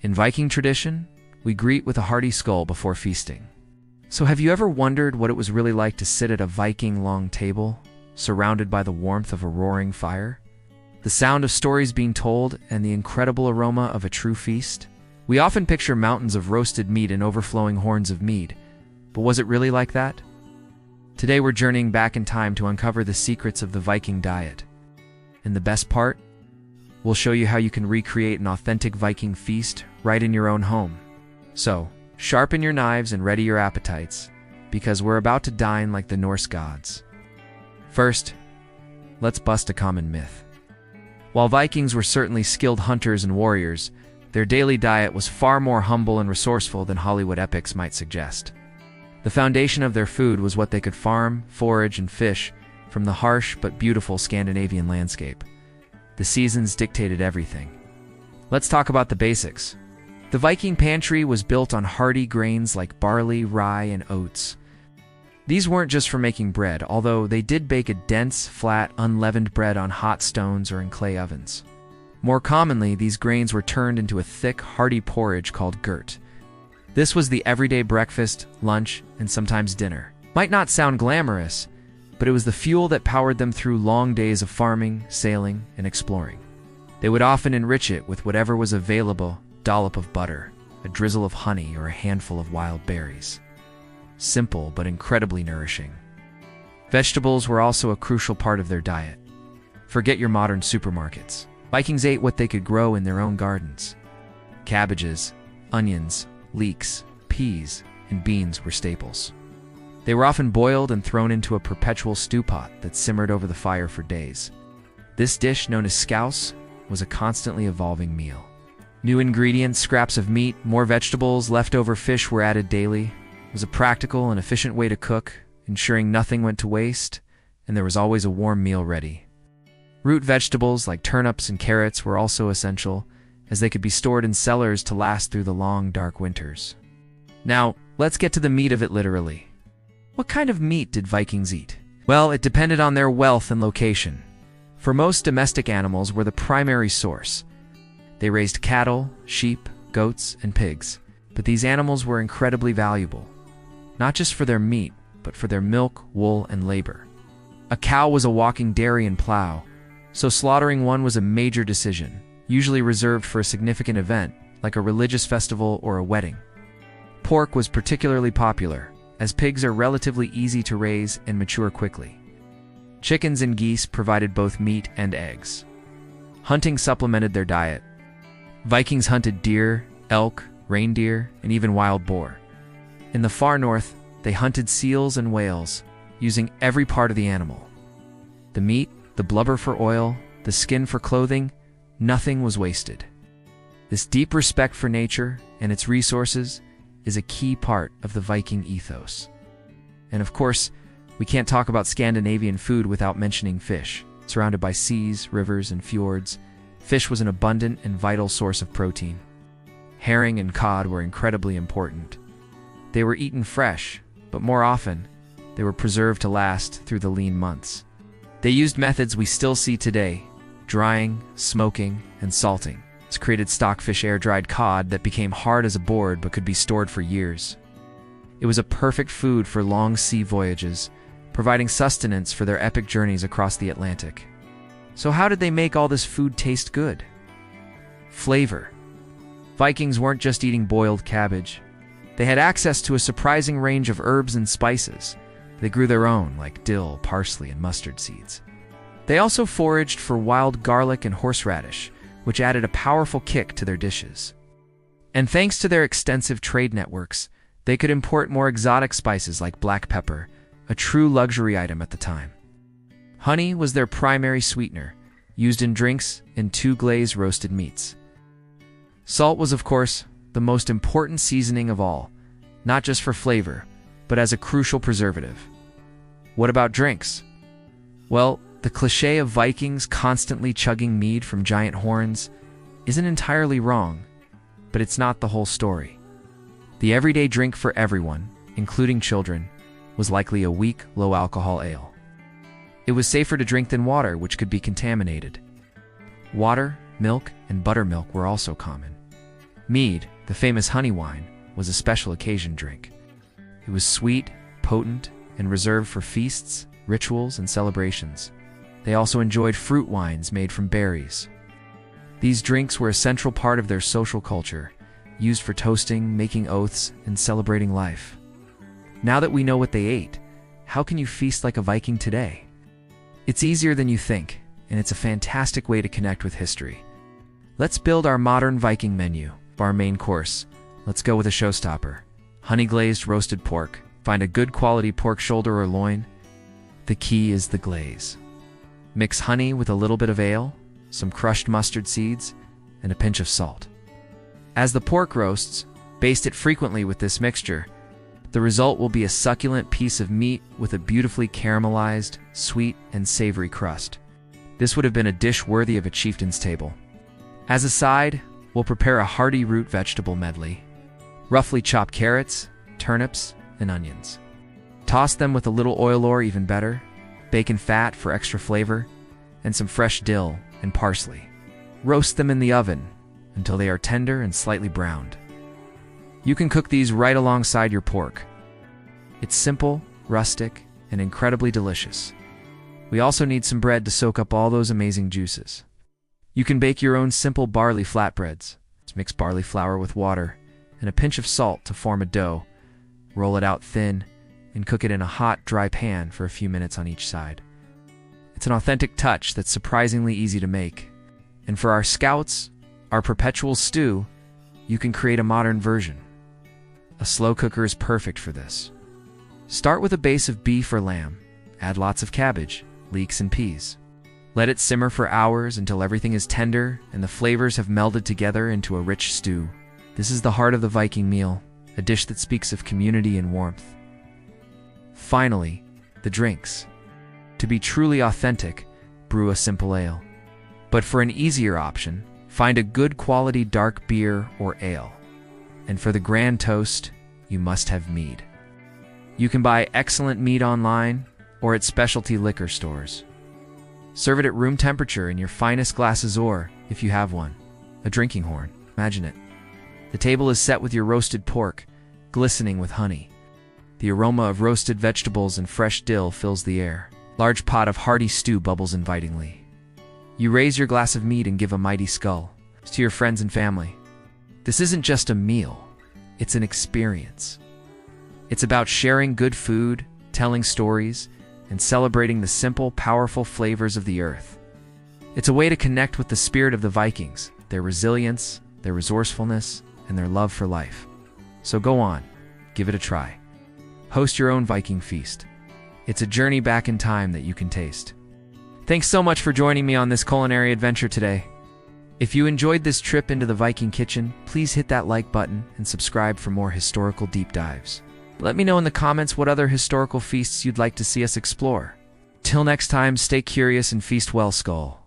In Viking tradition, we greet with a hearty skull before feasting. So have you ever wondered what it was really like to sit at a Viking long table, surrounded by the warmth of a roaring fire? The sound of stories being told and the incredible aroma of a true feast? We often picture mountains of roasted meat and overflowing horns of mead, but was it really like that? Today we're journeying back in time to uncover the secrets of the Viking diet. And the best part? We'll show you how you can recreate an authentic Viking feast right in your own home. So, sharpen your knives and ready your appetites, because we're about to dine like the Norse gods. First, let's bust a common myth. While Vikings were certainly skilled hunters and warriors, their daily diet was far more humble and resourceful than Hollywood epics might suggest. The foundation of their food was what they could farm, forage, and fish from the harsh but beautiful Scandinavian landscape. The seasons dictated everything. Let's talk about the basics. The Viking pantry was built on hardy grains like barley, rye, and oats. These weren't just for making bread, although they did bake a dense, flat, unleavened bread on hot stones or in clay ovens. More commonly, these grains were turned into a thick, hearty porridge called gurt. This was the everyday breakfast, lunch, and sometimes dinner. Might not sound glamorous, but it was the fuel that powered them through long days of farming, sailing, and exploring. They would often enrich it with whatever was available: a dollop of butter, a drizzle of honey, or a handful of wild berries. Simple but incredibly nourishing. Vegetables were also a crucial part of their diet. Forget your modern supermarkets. Vikings ate what they could grow in their own gardens. Cabbages, onions, leeks, peas, and beans were staples. They were often boiled and thrown into a perpetual stew pot that simmered over the fire for days. This dish, known as scouse, was a constantly evolving meal. New ingredients, scraps of meat, more vegetables, leftover fish were added daily. It was a practical and efficient way to cook, ensuring nothing went to waste, and there was always a warm meal ready. Root vegetables like turnips and carrots were also essential, as they could be stored in cellars to last through the long, dark winters. Now, let's get to the meat of it literally. What kind of meat did Vikings eat? Well, it depended on their wealth and location. For most, domestic animals were the primary source. They raised cattle, sheep, goats, and pigs, but these animals were incredibly valuable, not just for their meat, but for their milk, wool, and labor. A cow was a walking dairy and plow, so slaughtering one was a major decision, usually reserved for a significant event, like a religious festival or a wedding. Pork was particularly popular, as pigs are relatively easy to raise and mature quickly. Chickens and geese provided both meat and eggs. Hunting supplemented their diet. Vikings hunted deer, elk, reindeer, and even wild boar. In the far north, they hunted seals and whales, using every part of the animal. The meat, the blubber for oil, the skin for clothing, nothing was wasted. This deep respect for nature and its resources is a key part of the Viking ethos. And of course, we can't talk about Scandinavian food without mentioning fish. Surrounded by seas, rivers, and fjords, fish was an abundant and vital source of protein. Herring and cod were incredibly important. They were eaten fresh, but more often, they were preserved to last through the lean months. They used methods we still see today: drying, smoking, and salting. This created stockfish air-dried cod that became hard as a board but could be stored for years. It was a perfect food for long sea voyages, providing sustenance for their epic journeys across the Atlantic. So how did they make all this food taste good? Flavor. Vikings weren't just eating boiled cabbage. They had access to a surprising range of herbs and spices. They grew their own, like dill, parsley, and mustard seeds. They also foraged for wild garlic and horseradish, which added a powerful kick to their dishes. And thanks to their extensive trade networks, they could import more exotic spices like black pepper, a true luxury item at the time. Honey was their primary sweetener, used in drinks and to glaze roasted meats. Salt was, of course, the most important seasoning of all, not just for flavor, but as a crucial preservative. What about drinks? Well, the cliché of Vikings constantly chugging mead from giant horns isn't entirely wrong, but it's not the whole story. The everyday drink for everyone, including children, was likely a weak, low-alcohol ale. It was safer to drink than water, which could be contaminated. Water, milk, and buttermilk were also common. Mead, the famous honey wine, was a special occasion drink. It was sweet, potent, and reserved for feasts, rituals, and celebrations. They also enjoyed fruit wines made from berries. These drinks were a central part of their social culture, used for toasting, making oaths, and celebrating life. Now that we know what they ate, how can you feast like a Viking today? It's easier than you think, and it's a fantastic way to connect with history. Let's build our modern Viking menu. For our main course, let's go with a showstopper. Honey-glazed roasted pork. Find a good quality pork shoulder or loin. The key is the glaze. Mix honey with a little bit of ale, some crushed mustard seeds, and a pinch of salt. As the pork roasts, baste it frequently with this mixture. The result will be a succulent piece of meat with a beautifully caramelized, sweet, and savory crust. This would have been a dish worthy of a chieftain's table. As a side, we'll prepare a hearty root vegetable medley. Roughly chop carrots, turnips, and onions. Toss them with a little oil or even better, bacon fat for extra flavor, and some fresh dill and parsley. Roast them in the oven until they are tender and slightly browned. You can cook these right alongside your pork. It's simple, rustic, and incredibly delicious. We also need some bread to soak up all those amazing juices. You can bake your own simple barley flatbreads. Mix barley flour with water and a pinch of salt to form a dough. Roll it out thin and cook it in a hot, dry pan for a few minutes on each side. It's an authentic touch that's surprisingly easy to make. And for our scouts, our perpetual stew, you can create a modern version. A slow cooker is perfect for this. Start with a base of beef or lamb. Add lots of cabbage, leeks, and peas. Let it simmer for hours until everything is tender and the flavors have melded together into a rich stew. This is the heart of the Viking meal, a dish that speaks of community and warmth. Finally, the drinks. To be truly authentic, brew a simple ale. But for an easier option, find a good quality dark beer or ale. And for the grand toast, you must have mead. You can buy excellent mead online or at specialty liquor stores. Serve it at room temperature in your finest glasses or, if you have one, a drinking horn. Imagine it. The table is set with your roasted pork, glistening with honey. The aroma of roasted vegetables and fresh dill fills the air. Large pot of hearty stew bubbles invitingly. You raise your glass of mead and give a mighty skull to your friends and family. This isn't just a meal, it's an experience. It's about sharing good food, telling stories, and celebrating the simple, powerful flavors of the earth. It's a way to connect with the spirit of the Vikings, their resilience, their resourcefulness, and their love for life. So go on, give it a try. Host your own Viking feast. It's a journey back in time that you can taste. Thanks so much for joining me on this culinary adventure today. If you enjoyed this trip into the Viking kitchen, please hit that like button and subscribe for more historical deep dives. Let me know in the comments what other historical feasts you'd like to see us explore. Till next time, stay curious and feast well, Skull.